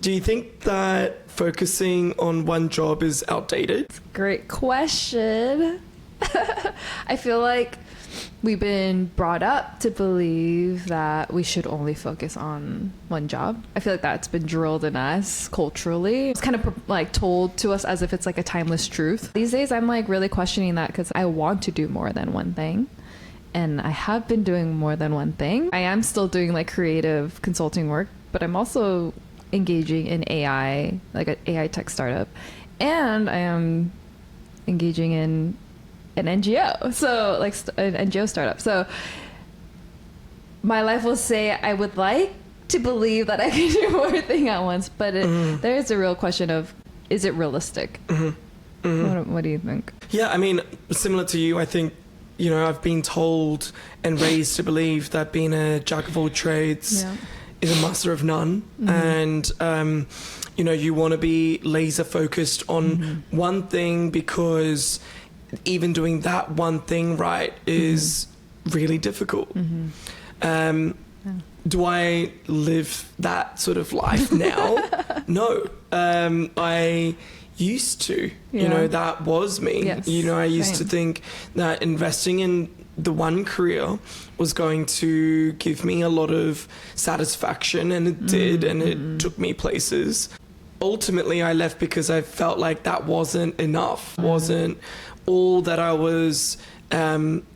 Do you think that focusing on one job is outdated? Great question. I feel like we've been brought up to believe that we should only focus on one job. I feel like that's been drilled in us culturally. It's kind of like told to us as if it's like a timeless truth. These days, I'm like really questioning that because I want to do more than one thing. And I have been doing more than one thing. I am still doing like creative consulting work, but I'm also engaging in AI, like an AI tech startup. And I am engaging in an NGO, so like an NGO startup. So my life will say I would like to believe that I can do more things at once, but there is a real question of, is it realistic? What do you think? Yeah, I mean, similar to you, I think, I've been told and raised to believe that being a jack of all trades is a master of none. And, you want to be laser focused on one thing because even doing that one thing right is really difficult. Do I live that sort of life now? No. I used to, that was me. Yes, I used to think that investing in the one career was going to give me a lot of satisfaction, and it did, and it took me places. Ultimately, I left because I felt like that wasn't enough, wasn't all that I was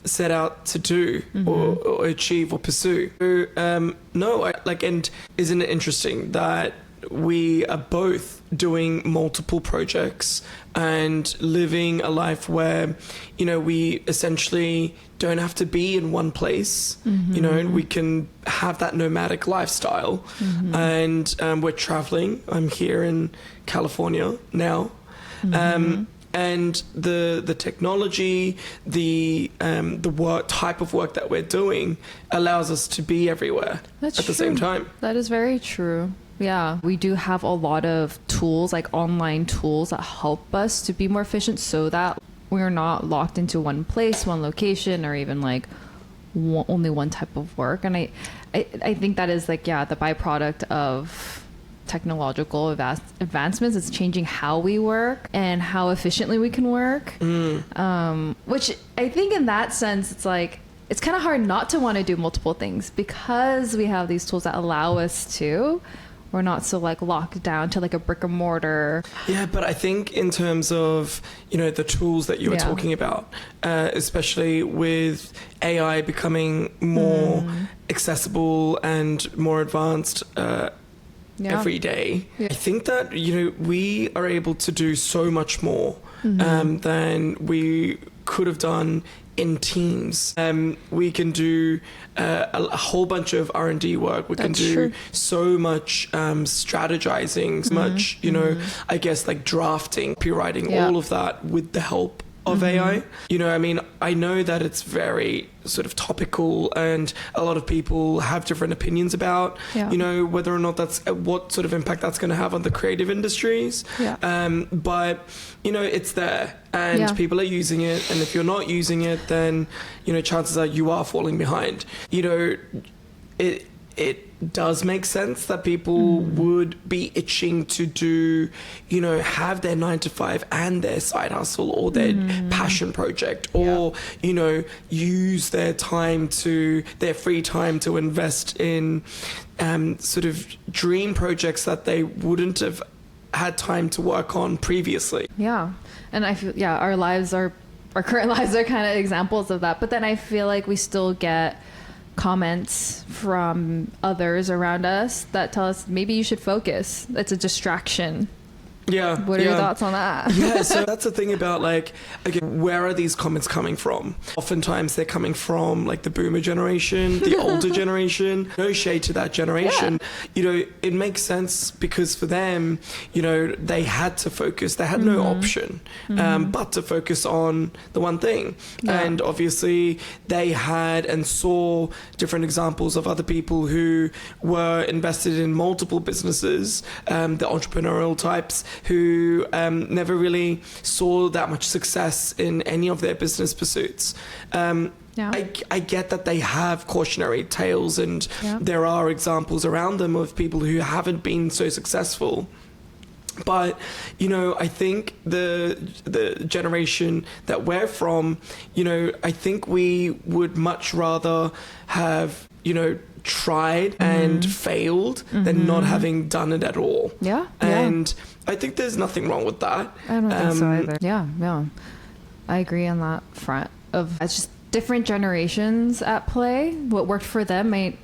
set out to do or achieve or pursue. So, and isn't it interesting that we are both doing multiple projects and living a life where, we essentially don't have to be in one place, we can have that nomadic lifestyle. And we're traveling. I'm here in California now. And the technology, the type of work that we're doing allows us to be everywhere at the same time. That is very true. Yeah, we do have a lot of tools, like online tools that help us to be more efficient so that we're not locked into one place, one location, or even like only one type of work. And I think that is like, the byproduct of technological advancements. It's changing how we work and how efficiently we can work. Which I think in that sense, it's like, it's kind of hard not to want to do multiple things because we have these tools that allow us to. We're not so like locked down to like a brick and mortar. Yeah, but I think in terms of, the tools that you were talking about, especially with AI becoming more accessible and more advanced every day, I think that, we are able to do so much more than we could have done in teams. We can do a whole bunch of R&D work. We can do so much strategizing, much, I guess like drafting, copywriting, all of that with the help of AI. I know that it's very sort of topical and a lot of people have different opinions about, whether or not that's what sort of impact that's going to have on the creative industries. But, it's there and people are using it. And if you're not using it, then, chances are you are falling behind. It does make sense that people would be itching to do, have their 9-to-5 and their side hustle or their passion project or, use their free time to invest in sort of dream projects that they wouldn't have had time to work on previously. Yeah. And I feel, our current lives are kind of examples of that. But then I feel like we still get comments from others around us that tell us maybe you should focus. It's a distraction. Yeah. What are your thoughts on that? Yeah, so that's the thing about like, again, where are these comments coming from? Oftentimes they're coming from like the boomer generation, the older generation. No shade to that generation. Yeah. It makes sense because for them, they had to focus. They had no option but to focus on the one thing. Yeah. And obviously they had and saw different examples of other people who were invested in multiple businesses, the entrepreneurial types, who never really saw that much success in any of their business pursuits. Yeah. I get that they have cautionary tales, and there are examples around them of people who haven't been so successful. But, you know, I think the generation that we're from, you know, I think we would much rather have, you know, tried and failed than not having done it at all. Yeah. And I think there's nothing wrong with that. I don't think so either. Yeah. I agree on that front of it's just different generations at play. What worked for them might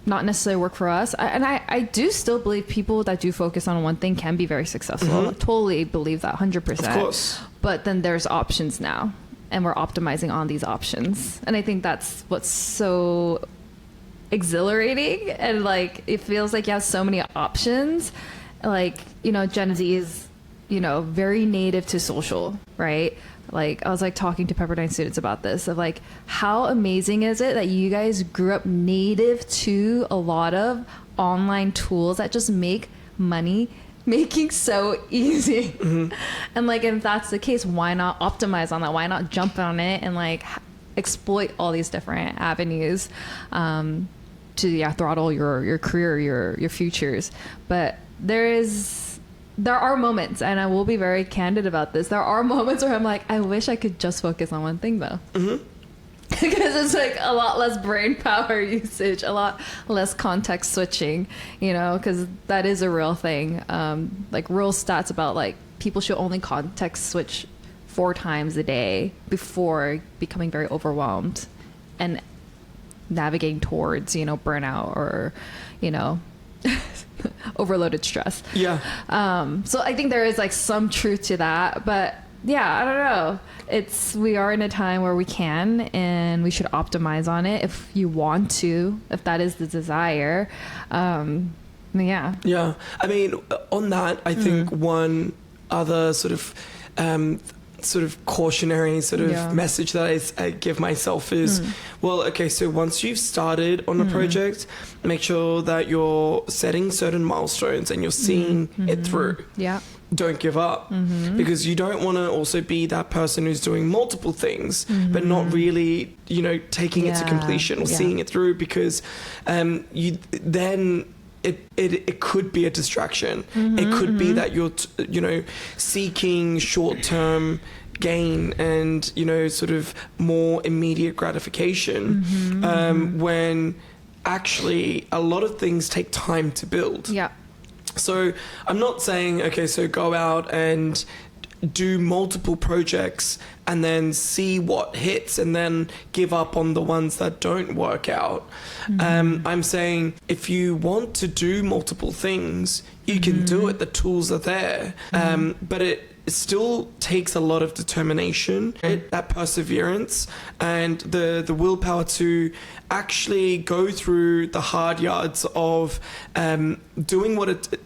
not necessarily work for us. I do still believe people that do focus on one thing can be very successful. I totally believe that 100%. Of course. But then there's options now, and we're optimizing on these options. And I think that's what's so exhilarating, and like it feels like you have so many options. Like, you know, Gen Z is, you know, very native to social, right? Like I was like talking to Pepperdine students about this, of like how amazing is it that you guys grew up native to a lot of online tools that just make money making so easy. And like if that's the case, why not optimize on that? Why not jump on it and like exploit all these different avenues to throttle your career, your futures? But there are moments, and I will be very candid about this, there are moments where I'm like, I wish I could just focus on one thing though. Because it's like a lot less brain power usage, a lot less context switching, you know, because that is a real thing. Like real stats about like people should only context switch 4 times a day before becoming very overwhelmed and navigating towards, you know, burnout or, you know, overloaded stress. Yeah. So I think there is like some truth to that, but yeah, I don't know. We are in a time where we can, and we should optimize on it if you want to, if that is the desire. Yeah. Yeah. I mean, on that, I think one other sort of cautionary message that I give myself is, well, okay, so once you've started on a project, make sure that you're setting certain milestones and you're seeing it through. Yeah. Don't give up, because you don't want to also be that person who's doing multiple things but not really, you know, taking it to completion or seeing it through, because it could be a distraction. It could be that you're you know, seeking short-term gain and, you know, sort of more immediate gratification, when actually a lot of things take time to build. Yeah. So I'm not saying, okay, so go out and do multiple projects and then see what hits and then give up on the ones that don't work out. I'm saying if you want to do multiple things, you can do it. The tools are there. But it still takes a lot of determination, that perseverance, and the willpower to actually go through the hard yards of doing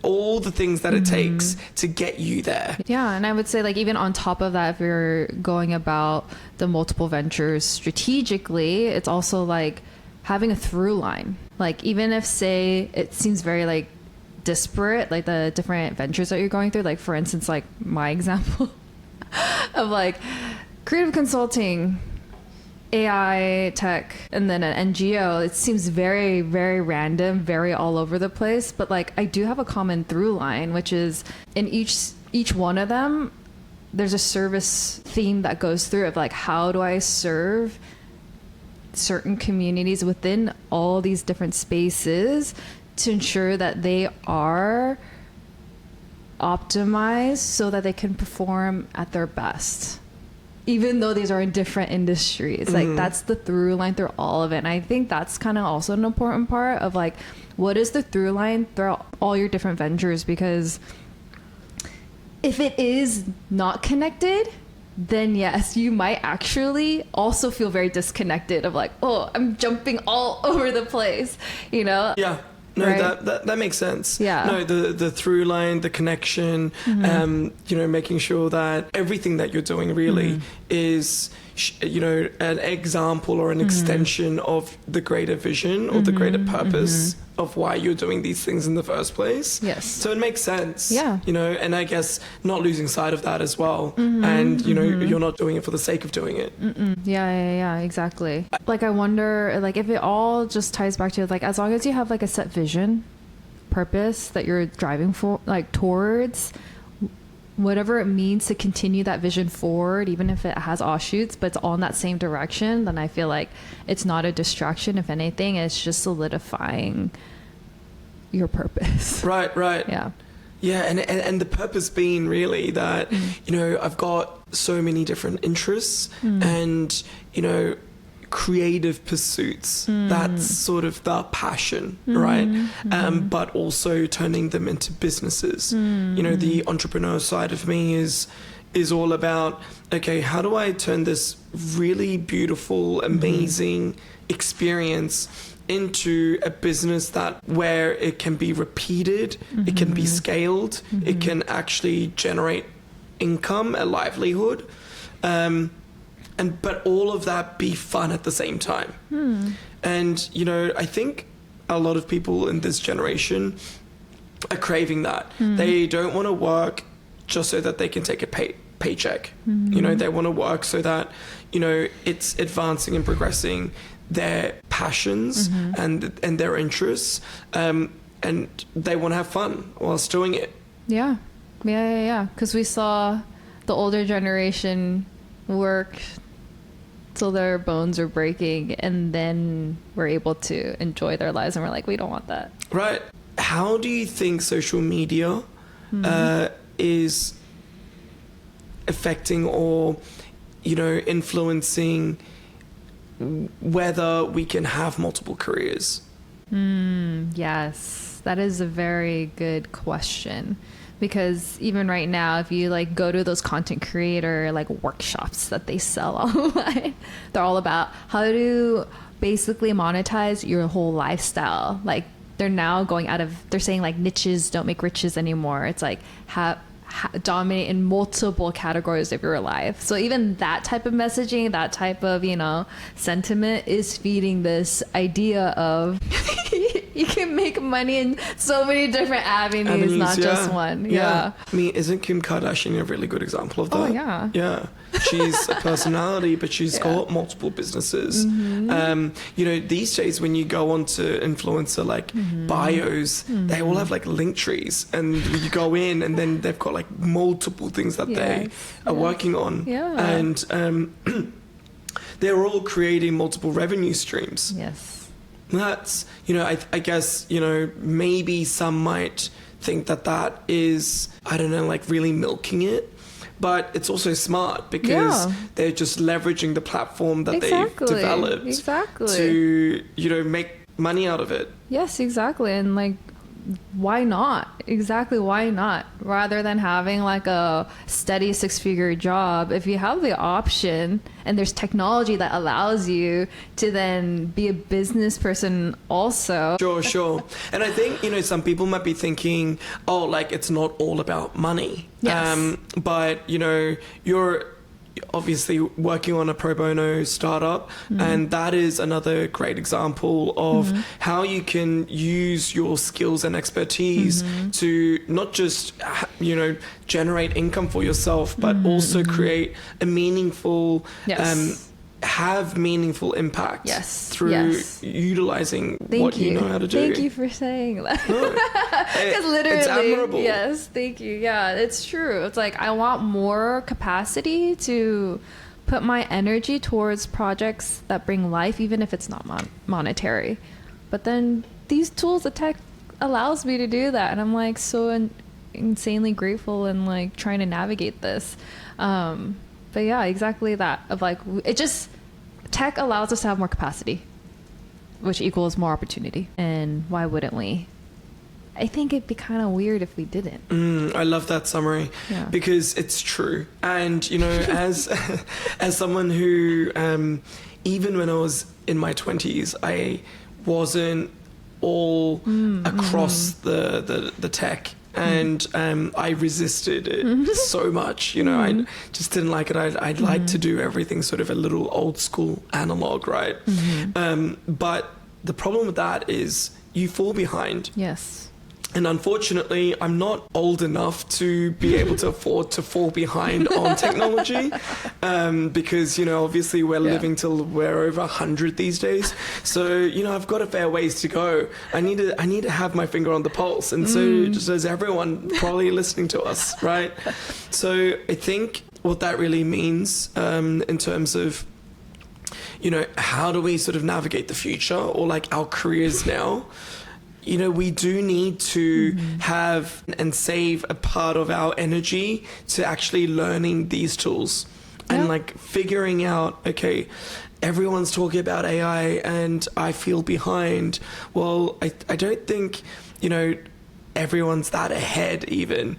all the things that it takes to get you there. Yeah, and I would say, like, even on top of that, if you're going about the multiple ventures strategically, it's also like having a through line. Like, even if, say, it seems very like disparate, like the different ventures that you're going through, like for instance, like my example of like creative consulting, AI tech, and then an NGO, it seems very, very random, very all over the place. But like I do have a common through line, which is in each one of them, there's a service theme that goes through of like, how do I serve certain communities within all these different spaces to ensure that they are optimized so that they can perform at their best, even though these are in different industries. Like that's the through line through all of it. And I think that's kind of also an important part of like, what is the through line throughout all your different ventures? Because if it is not connected, then yes, you might actually also feel very disconnected of like, oh, I'm jumping all over the place, you know? Yeah. No, right? that makes sense. Yeah. No, the through line, the connection, you know, making sure that everything that you're doing really is, you know, an example or an extension of the greater vision or the greater purpose of why you're doing these things in the first place. Yes. So it makes sense. Yeah. You know, and I guess not losing sight of that as well. And, you know, you're not doing it for the sake of doing it. Yeah, exactly. Like, I wonder, like, if it all just ties back to, like, as long as you have, like, a set vision, purpose that you're driving for, like, towards, whatever it means to continue that vision forward, even if it has offshoots, but it's all in that same direction, then I feel like it's not a distraction. If anything, it's just solidifying your purpose. Right. Yeah. Yeah, and the purpose being really that, you know, I've got so many different interests and, you know, creative pursuits. That's sort of the passion, right? But also turning them into businesses. You know, the entrepreneur side of me is all about, okay, how do I turn this really beautiful, amazing experience into a business that where it can be repeated, it can be scaled, it can actually generate income, a livelihood, but all of that be fun at the same time. And, you know, I think a lot of people in this generation are craving that. They don't want to work just so that they can take a paycheck. You know, they want to work so that, you know, it's advancing and progressing their passions and their interests, and they want to have fun whilst doing it. Yeah. Because we saw the older generation work till their bones are breaking, and then we're able to enjoy their lives, and we're like, we don't want that. Right. How do you think social media is affecting or, you know, influencing whether we can have multiple careers? Yes, that is a very good question. Because even right now, if you like go to those content creator like workshops that they sell online, they're all about how to basically monetize your whole lifestyle. Like, they're now going out of, they're saying like niches don't make riches anymore. It's like dominate in multiple categories of your life. So even that type of messaging, that type of, you know, sentiment is feeding this idea of you can make money in so many different avenues, not just one. Yeah. I mean, isn't Kim Kardashian a really good example of that? Oh, yeah. Yeah. She's a personality, but she's got multiple businesses. You know, these days when you go onto influencer like bios, they all have like link trees, and you go in and then they've got like multiple things that they are working on. Yeah. And they're all creating multiple revenue streams. Yes. That's, you know, I guess, you know, maybe some might think that is, I don't know, like really milking it. But it's also smart because they're just leveraging the platform that they've developed to, you know, make money out of it. Yes, exactly. And like, why not? Exactly, why not? Rather than having like a steady 6-figure job, if you have the option and there's technology that allows you to then be a business person also. Sure. And I think, you know, some people might be thinking, oh, like it's not all about money. Yes. But, you know, you're obviously working on a pro bono startup, and that is another great example of how you can use your skills and expertise to not just, you know, generate income for yourself, but also create a meaningful have meaningful impact through utilizing what you know how to do. Thank you for saying that. Because literally, it's admirable. Yes, thank you. Yeah, it's true. It's like I want more capacity to put my energy towards projects that bring life, even if it's not monetary. But then these tools, the tech allows me to do that, and I'm like so insanely grateful and like trying to navigate this. But yeah, exactly that. Of like, it just, tech allows us to have more capacity, which equals more opportunity. And why wouldn't we? I think it'd be kind of weird if we didn't. I love that summary because it's true. And, you know, as someone who, even when I was in my 20s, I wasn't all across the tech. And I resisted it so much, you know, I just didn't like it. I'd like to do everything sort of a little old school analog, right? But the problem with that is, you fall behind. Yes. And unfortunately, I'm not old enough to be able to afford to fall behind on technology, because, obviously we're living till we're over 100 these days. So, I've got a fair ways to go. I need to have my finger on the pulse. And so does everyone probably listening to us, right? So I think what that really means in terms of, how do we sort of navigate the future or like our careers now? We do need to have and save a part of our energy to actually learning these tools and like figuring out, okay, everyone's talking about AI and I feel behind. Well, I don't think, everyone's that ahead even.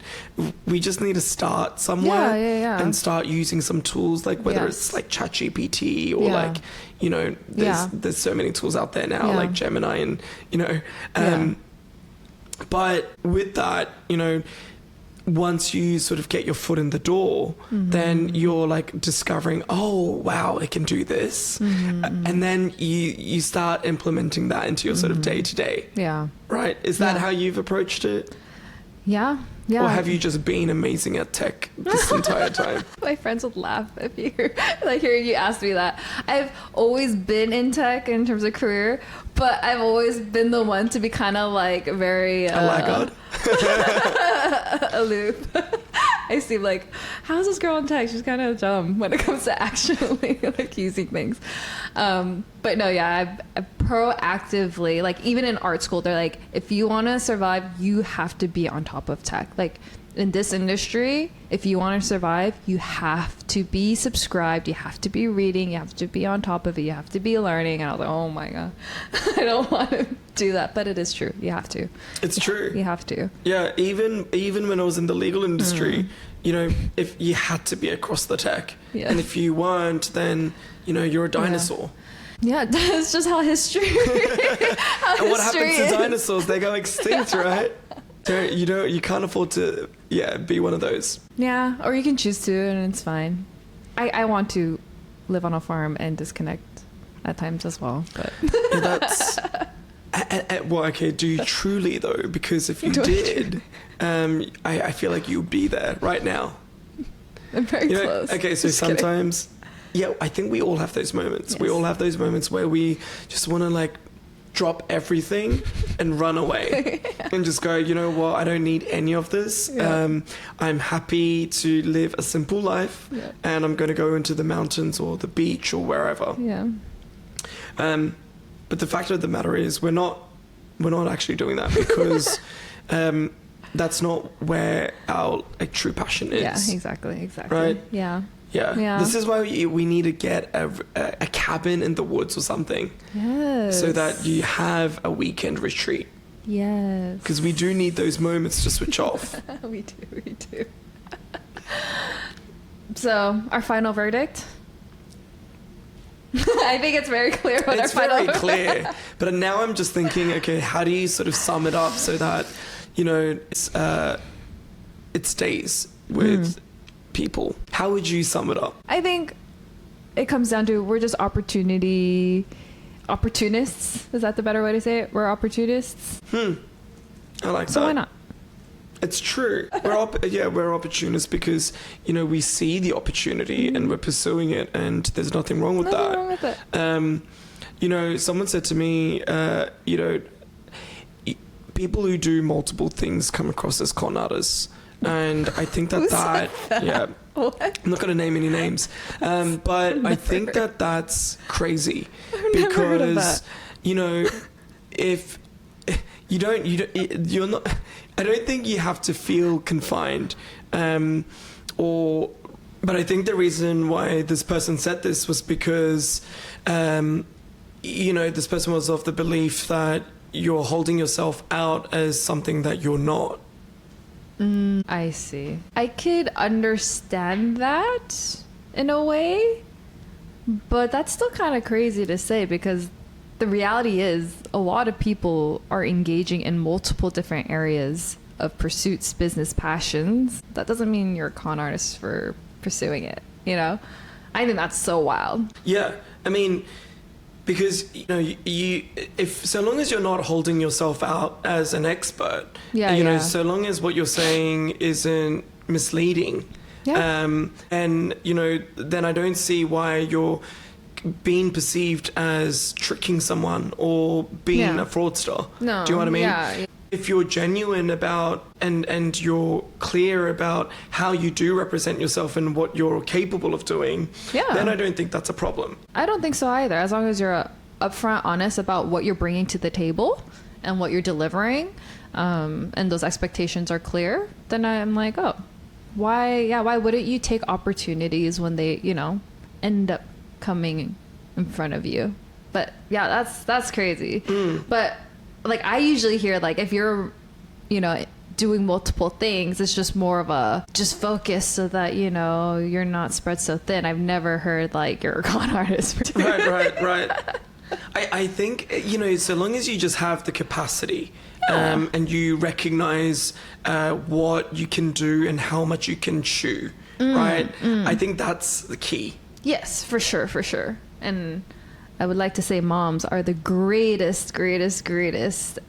We just need to start somewhere and start using some tools, like whether it's like ChatGPT or like, there's so many tools out there now, like Gemini and, but with that, once you sort of get your foot in the door, then you're like discovering, oh, wow, I can do this. And then you start implementing that into your sort of day to day. Yeah. Right? Is that how you've approached it? Yeah. Yeah. Or have you just been amazing at tech this entire time? My friends would laugh if you hearing you ask me that. I've always been in tech in terms of career, but I've always been the one to be kind of like very a laggard, aloof. I seem like, how's this girl in tech? She's kind of dumb when it comes to actually like using things. But no, I proactively, like even in art school, they're like, if you want to survive, you have to be on top of tech. Like in this industry, if you want to survive, you have to be subscribed. You have to be reading. You have to be on top of it. You have to be learning. And I was like, oh my God, I don't want to do that. But it is true. You have to. It's true. You have to. Yeah. Even when I was in the legal industry, if you had to be across the tech, and if you weren't, then, you're a dinosaur. Yeah, that's just how history. And what happens to dinosaurs? They go extinct, right? You can't afford to, be one of those. Yeah, or you can choose to, and it's fine. I want to live on a farm and disconnect at times as well. But that's well, okay. Do you truly though? Because if you did, I feel like you'd be there right now. I'm very close. Okay, so just sometimes. Kidding. Yeah, I think we all have those moments. Yes. We all have those moments where we just want to like drop everything and run away and just go, you know what, I don't need any of this. I'm happy to live a simple life and I'm going to go into the mountains or the beach or wherever. But the fact of the matter is we're not actually doing that because that's not where our true passion is. Yeah, exactly. Right? Yeah. This is why we need to get a cabin in the woods or something. Yes. So that you have a weekend retreat. Yes. Because we do need those moments to switch off. We do. So, our final verdict? I think it's very clear what our final verdict is. It's very clear. But now I'm just thinking, okay, how do you sort of sum it up so that, it stays with people? How would you sum it up? I think it comes down to we're just opportunists. Is that the better way to say it? We're opportunists. I like that. So why not? It's true. We're opportunists because we see the opportunity and we're pursuing it, and there's nothing wrong with that. Nothing wrong with it. Someone said to me, people who do multiple things come across as con artists. And I think that What? I'm not going to name any names, but I think that's crazy because if you're not, I don't think you have to feel confined, but I think the reason why this person said this was because this person was of the belief that you're holding yourself out as something that you're not. I see. I could understand that in a way, but that's still kind of crazy to say because the reality is a lot of people are engaging in multiple different areas of pursuits, business passions. That doesn't mean you're a con artist for pursuing it, I think that's so wild. Yeah. I mean, Because if so long as you're not holding yourself out as an expert, so long as what you're saying isn't misleading, and then I don't see why you're being perceived as tricking someone or being a fraudster. No, do you know what I mean? Yeah. If you're genuine about and you're clear about how you do represent yourself and what you're capable of doing, then I don't think that's a problem. I don't think so either. As long as you're upfront, honest about what you're bringing to the table and what you're delivering, and those expectations are clear, then I'm like, oh, why wouldn't you take opportunities when they, end up coming in front of you? But yeah, that's crazy. But like, I usually hear, like, if you're, doing multiple things, it's just more of a just focus so that, you're not spread so thin. I've never heard, like, you're a con artist. Right. I think, so long as you just have the capacity and you recognize what you can do and how much you can chew, right? I think that's the key. Yes, for sure. And I would like to say moms are the greatest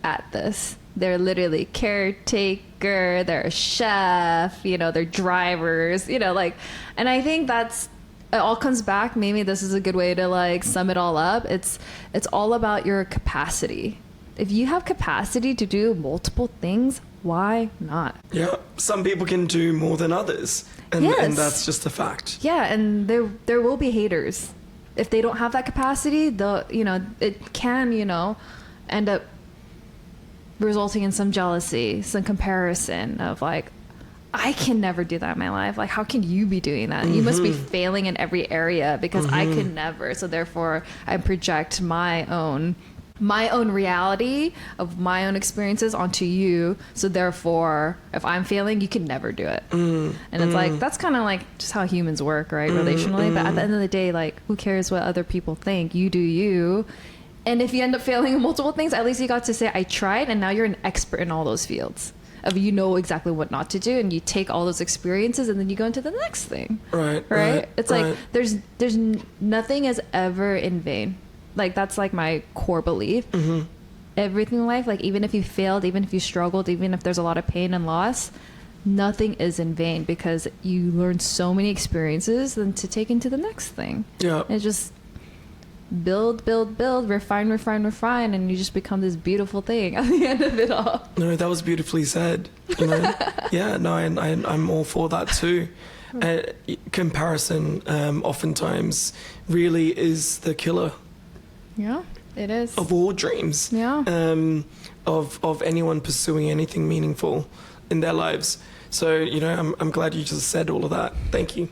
at this. They're literally caretaker, they're a chef, they're drivers, and I think it all comes back. Maybe this is a good way to, like, sum it all up. It's all about your capacity. If you have capacity to do multiple things, why not? Yeah, some people can do more than others, and that's just a fact. Yeah, and there will be haters. If they don't have that capacity, it can, end up resulting in some jealousy, some comparison of, like, I can never do that in my life. Like, how can you be doing that? You must be failing in every area because I could never. So therefore, I project my own reality of my own experiences onto you. So therefore, if I'm failing, you can never do it. And it's like, that's kind of like just how humans work, right? Relationally. But at the end of the day, like, who cares what other people think? You do you. And if you end up failing in multiple things, at least you got to say, I tried, and now you're an expert in all those fields. You know exactly what not to do, and you take all those experiences, and then you go into the next thing. Right. It's like there's nothing is ever in vain. Like, that's like my core belief. Everything in life, like, even if you failed, even if you struggled, even if there's a lot of pain and loss, nothing is in vain because you learn so many experiences then to take into the next thing. Yeah. And just build, refine, and you just become this beautiful thing at the end of it all. No, that was beautifully said. Yeah, no, I'm all for that too. Comparison oftentimes really is the killer. Yeah, it is. Of all dreams. Yeah. Of anyone pursuing anything meaningful in their lives. So, I'm glad you just said all of that. Thank you.